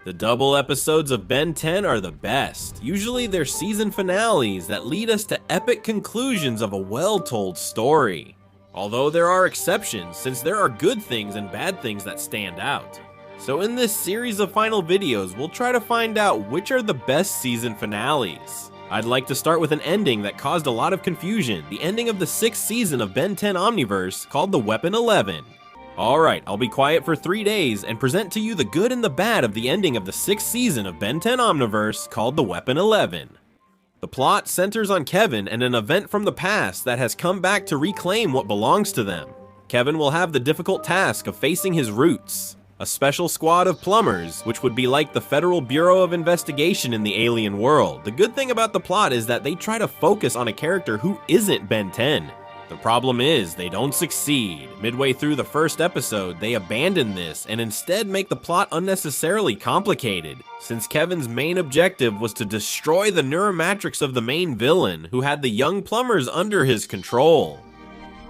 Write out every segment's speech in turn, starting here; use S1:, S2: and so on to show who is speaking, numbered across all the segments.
S1: The double episodes of Ben 10 are the best. Usually they're season finales that lead us to epic conclusions of a well-told story. Although there are exceptions, since there are good things and bad things that stand out. So in this series of final videos, we'll try to find out which are the best season finales. I'd like to start with an ending that caused a lot of confusion, the ending of the 6th season of Ben 10 Omniverse called the Weapon 11. Alright, I'll be quiet for 3 days and present to you the good and the bad of the ending of the 6th season of Ben 10 Omniverse called the Weapon 11. The plot centers on Kevin and an event from the past that has come back to reclaim what belongs to them. Kevin will have the difficult task of facing his roots. A special squad of plumbers, which would be like the Federal Bureau of Investigation in the alien world. The good thing about the plot is that they try to focus on a character who isn't Ben 10. The problem is, they don't succeed. Midway through the first episode, they abandon this and instead make the plot unnecessarily complicated, since Kevin's main objective was to destroy the neuromatrix of the main villain, who had the young plumbers under his control.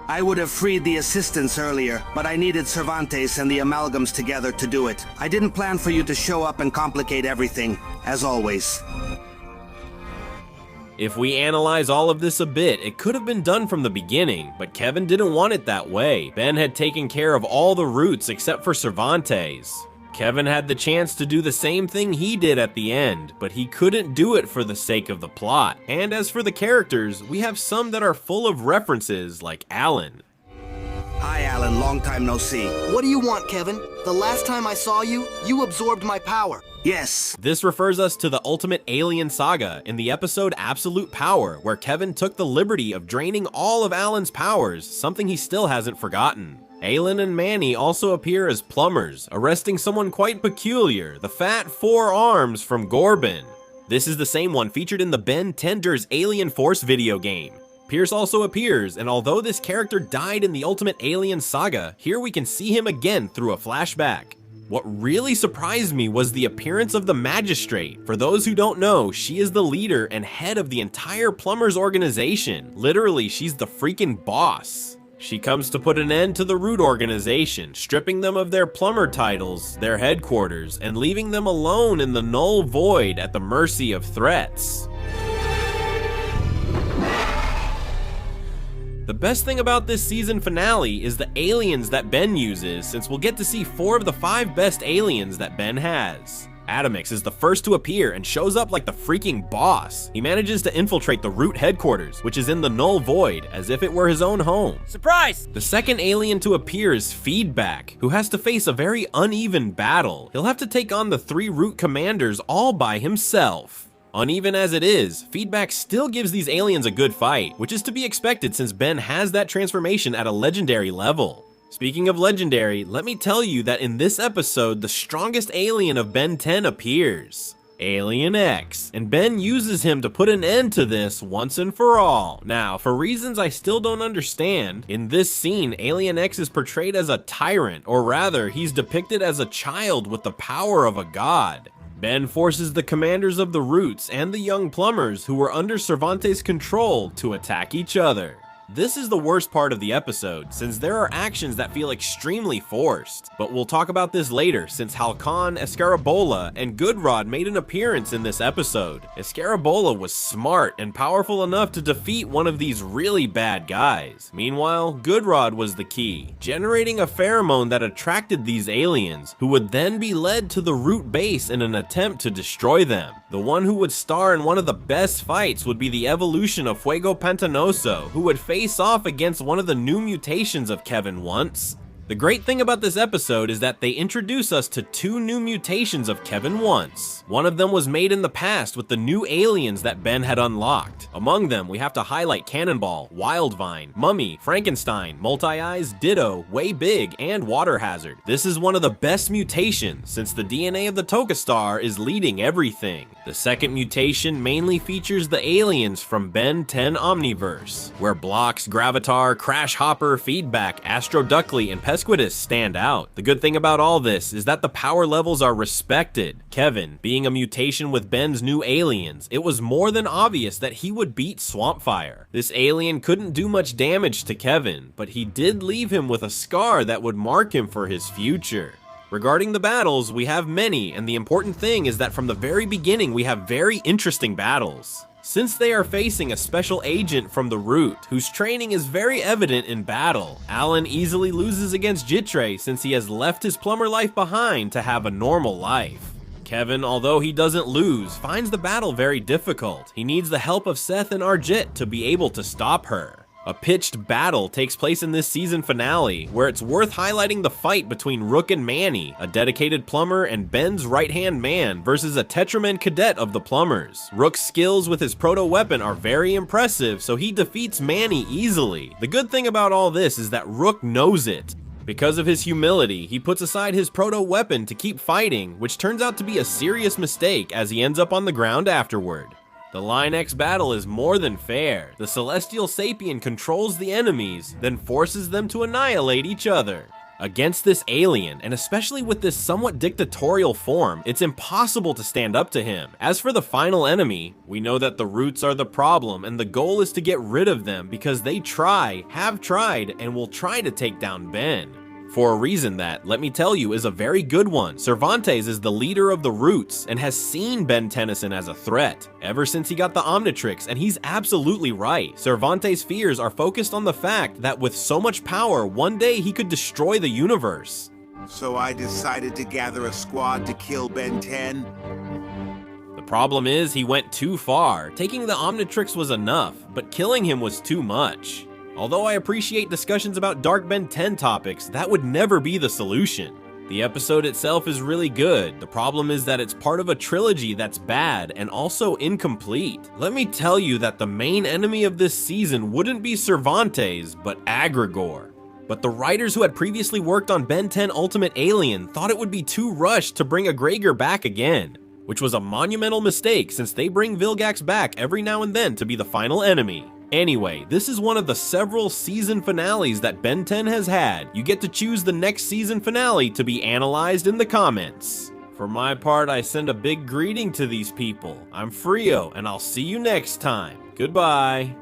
S2: I would have freed the assistants earlier, but I needed Cervantes and the amalgams together to do it. I didn't plan for you to show up and complicate everything, as always.
S1: If we analyze all of this a bit, it could have been done from the beginning, but Kevin didn't want it that way. Ben had taken care of all the roots except for Cervantes. Kevin had the chance to do the same thing he did at the end, but he couldn't do it for the sake of the plot. And as for the characters, we have some that are full of references, like Alan.
S2: Hi, Alan. Long time no see.
S3: What do you want, Kevin? The last time I saw you, you absorbed my power.
S2: Yes.
S1: This refers us to the Ultimate Alien Saga in the episode Absolute Power, where Kevin took the liberty of draining all of Alan's powers, something he still hasn't forgotten. Alan and Manny also appear as plumbers, arresting someone quite peculiar, the Fat Four Arms from Gorbin. This is the same one featured in the Ben Tender's Alien Force video game. Pierce also appears, and although this character died in the Ultimate Alien Saga, here we can see him again through a flashback. What really surprised me was the appearance of the Magistrate. For those who don't know, she is the leader and head of the entire plumbers organization. Literally, she's the freaking boss. She comes to put an end to the Root organization, stripping them of their plumber titles, their headquarters, and leaving them alone in the null void at the mercy of threats. The best thing about this season finale is the aliens that Ben uses, since we'll get to see 4 of the 5 best aliens that Ben has. Atomix is the first to appear and shows up like the freaking boss. He manages to infiltrate the Root headquarters, which is in the null void, as if it were his own home.
S4: Surprise!
S1: The second alien to appear is Feedback, who has to face a very uneven battle. He'll have to take on the 3 Root commanders all by himself. Uneven as it is, Feedback still gives these aliens a good fight, which is to be expected since Ben has that transformation at a legendary level. Speaking of legendary, let me tell you that in this episode, the strongest alien of Ben 10 appears. Alien X, and Ben uses him to put an end to this once and for all. Now, for reasons I still don't understand, in this scene, Alien X is portrayed as a tyrant, or rather, he's depicted as a child with the power of a god. Ben forces the commanders of the Roots and the young plumbers who were under Cervantes' control to attack each other. This is the worst part of the episode, since there are actions that feel extremely forced. But we'll talk about this later, since Halcon, Escarabola, and Goodrod made an appearance in this episode. Escarabola was smart and powerful enough to defeat one of these really bad guys. Meanwhile, Goodrod was the key, generating a pheromone that attracted these aliens, who would then be led to the Root base in an attempt to destroy them. The one who would star in one of the best fights would be the evolution of Fuego Pantanoso, who would face off against one of the new mutations of Kevin once. The great thing about this episode is that they introduce us to 2 new mutations of Kevin once. One of them was made in the past with the new aliens that Ben had unlocked. Among them, we have to highlight Cannonball, Wildvine, Mummy, Frankenstein, Multi-Eyes, Ditto, Way Big, and Water Hazard. This is one of the best mutations, since the DNA of the Toka Star is leading everything. The second mutation mainly features the aliens from Ben 10 Omniverse, where Blocks, Gravatar, Crash Hopper, Feedback, Astro Duckley, and Pesquidus stand out. The good thing about all this is that the power levels are respected. Kevin, being a mutation with Ben's new aliens, it was more than obvious that he would beat Swampfire. This alien couldn't do much damage to Kevin, but he did leave him with a scar that would mark him for his future. Regarding the battles, we have many, and the important thing is that from the very beginning we have very interesting battles. Since they are facing a special agent from the Root, whose training is very evident in battle, Alan easily loses against Jitre since he has left his plumber life behind to have a normal life. Kevin, although he doesn't lose, finds the battle very difficult. He needs the help of Seth and Arjit to be able to stop her. A pitched battle takes place in this season finale, where it's worth highlighting the fight between Rook and Manny, a dedicated plumber and Ben's right-hand man, versus a Tetraman cadet of the plumbers. Rook's skills with his proto-weapon are very impressive, so he defeats Manny easily. The good thing about all this is that Rook knows it. Because of his humility, he puts aside his proto-weapon to keep fighting, which turns out to be a serious mistake as he ends up on the ground afterward. The Line X battle is more than fair. The Celestial Sapien controls the enemies, then forces them to annihilate each other. Against this alien, and especially with this somewhat dictatorial form, it's impossible to stand up to him. As for the final enemy, we know that the Roots are the problem, and the goal is to get rid of them because they have tried, and will try to take down Ben. For a reason that, let me tell you, is a very good one. Cervantes is the leader of the Roots and has seen Ben Tennyson as a threat ever since he got the Omnitrix, and he's absolutely right. Cervantes' fears are focused on the fact that with so much power, one day he could destroy the universe.
S4: So I decided to gather a squad to kill Ben 10?
S1: The problem is he went too far. Taking the Omnitrix was enough, but killing him was too much. Although I appreciate discussions about Dark Ben 10 topics, that would never be the solution. The episode itself is really good. The problem is that it's part of a trilogy that's bad and also incomplete. Let me tell you that the main enemy of this season wouldn't be Cervantes, but Agregor. But the writers who had previously worked on Ben 10 Ultimate Alien thought it would be too rushed to bring a Gregor back again, which was a monumental mistake since they bring Vilgax back every now and then to be the final enemy. Anyway, this is one of the several season finales that Ben 10 has had. You get to choose the next season finale to be analyzed in the comments. For my part, I send a big greeting to these people. I'm Frio, and I'll see you next time. Goodbye.